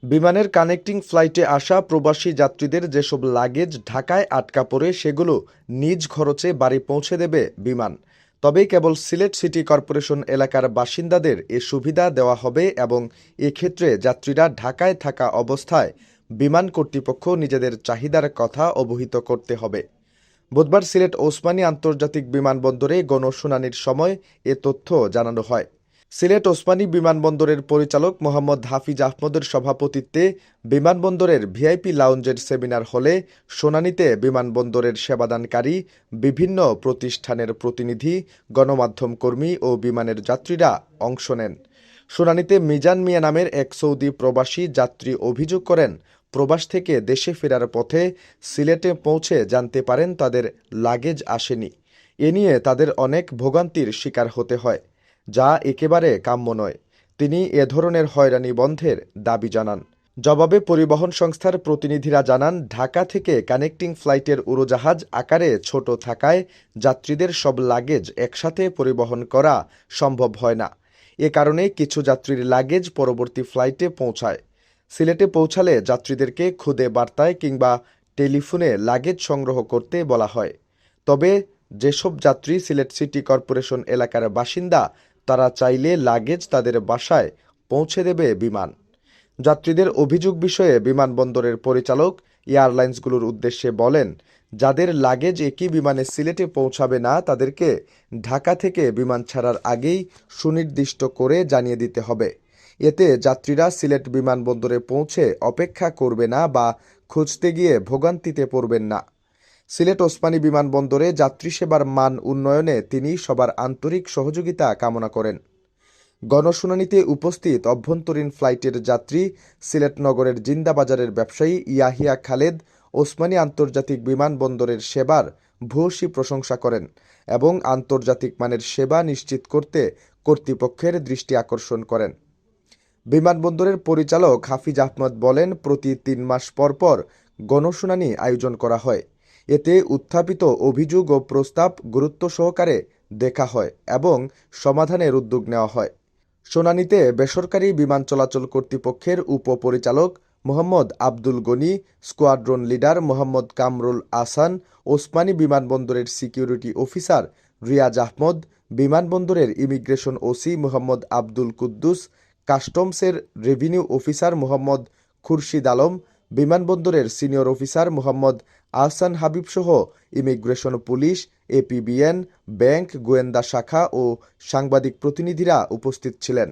বিমানের কানেক্টিং ফ্লাইটে আসা প্রবাসী যাত্রীদের যেসব লাগেজ ঢাকায় আটকা পড়ে সেগুলো নিজ খরচে বাড়ি পৌঁছে দেবে বিমান। তবে কেবল সিলেট সিটি কর্পোরেশন এলাকার বাসিন্দাদের এ সুবিধা দেওয়া হবে এবং এক্ষেত্রে যাত্রীরা ঢাকায় থাকা অবস্থায় বিমান কর্তৃপক্ষ নিজেদের চাহিদার কথা অবহিত করতে হবে। বুধবার সিলেট ওসমানী আন্তর্জাতিক বিমানবন্দরে গণশুনানির সময় এ তথ্য জানানো হয়। সিলেট ওসমানী বিমানবন্দরের পরিচালক মোহাম্মদ হাফিজ আহমদের সভাপতিত্বে বিমানবন্দরের ভিআইপি লাউঞ্জের সেমিনার হলে শুনানিতে বিমানবন্দরের সেবাদানকারী বিভিন্ন প্রতিষ্ঠানের প্রতিনিধি, গণমাধ্যম কর্মী ও বিমানের যাত্রীরা অংশ নেন। শুনানিতে মিজান মিয়া নামের এক সৌদি প্রবাসী যাত্রী অভিযোগ করেন, প্রবাস থেকে দেশে ফেরার পথে সিলেটে পৌঁছে জানতে পারেন তাদের লাগেজ আসেনি। এ নিয়ে তাদের অনেক ভোগান্তির শিকার হতে হয়, যা একেবারে কাম্য নয়। তিনি এ ধরনের হয়রানি বন্ধের দাবি জানান। জবাবে পরিবহন সংস্থার প্রতিনিধিরা জানান, ঢাকা থেকে কানেক্টিং ফ্লাইটের উড়োজাহাজ আকারে ছোট থাকায় যাত্রীদের সব লাগেজ একসাথে পরিবহন করা সম্ভব হয় না। এ কারণে কিছু যাত্রীর লাগেজ পরবর্তী ফ্লাইটে পৌঁছায়। সিলেটে পৌঁছালে যাত্রীদেরকে খুদে বার্তায় কিংবা টেলিফোনে লাগেজ সংগ্রহ করতে বলা হয়। তবে যেসব যাত্রী সিলেট সিটি কর্পোরেশন এলাকার বাসিন্দা, তারা চাইলে লাগেজ তাদের বাসায় পৌঁছে দেবে বিমান। যাত্রীদের অভিযোগ বিষয়ে বিমানবন্দরের পরিচালক এয়ারলাইন্সগুলোর উদ্দেশ্যে বলেন, যাদের লাগেজ একই বিমানে সিলেটে পৌঁছাবে না তাদেরকে ঢাকা থেকে বিমান ছাড়ার আগেই সুনির্দিষ্ট করে জানিয়ে দিতে হবে। এতে যাত্রীরা সিলেট বিমানবন্দরে পৌঁছে অপেক্ষা করবে না বা খুঁজতে গিয়ে ভোগান্তিতে পড়বেন না। সিলেট ওসমানী বিমানবন্দরে যাত্রী সেবার মান উন্নয়নে তিনি সবার আন্তরিক সহযোগিতা কামনা করেন। গণশুনানিতে উপস্থিত অভ্যন্তরীণ ফ্লাইটের যাত্রী সিলেট নগরের জিন্দাবাজারের ব্যবসায়ী ইয়াহিয়া খালেদ ওসমানী আন্তর্জাতিক বিমানবন্দরের সেবার ভূয়সী প্রশংসা করেন এবং আন্তর্জাতিক মানের সেবা নিশ্চিত করতে কর্তৃপক্ষের দৃষ্টি আকর্ষণ করেন। বিমানবন্দরের পরিচালক হাফিজ আহমদ বলেন, প্রতি ৩ মাস পর পর গণশুনানি আয়োজন করা হয়। এতে উত্থাপিত অভিযোগ ও প্রস্তাব গুরুত্ব সহকারে দেখা হয় এবং সমাধানের উদ্যোগ নেওয়া হয়। শুনানিতে বেসরকারি বিমান চলাচল কর্তৃপক্ষের উপপরিচালক মোহাম্মদ আব্দুল গনি, স্কোয়াড্রন লিডার মোহাম্মদ কামরুল আহসান, ওসমানী বিমানবন্দরের সিকিউরিটি অফিসার রিয়াজ আহমদ, বিমানবন্দরের ইমিগ্রেশন ওসি মোহাম্মদ আব্দুল কুদ্দুস, কাস্টমসের রেভিনিউ অফিসার মোহাম্মদ খুরশিদ আলম, বিমানবন্দরের সিনিয়র অফিসার মোহাম্মদ আহসান হাবিবসহ ইমিগ্রেশন পুলিশ, এপিবিএন, ব্যাংক, গোয়েন্দা শাখা ও সাংবাদিক প্রতিনিধিরা উপস্থিত ছিলেন।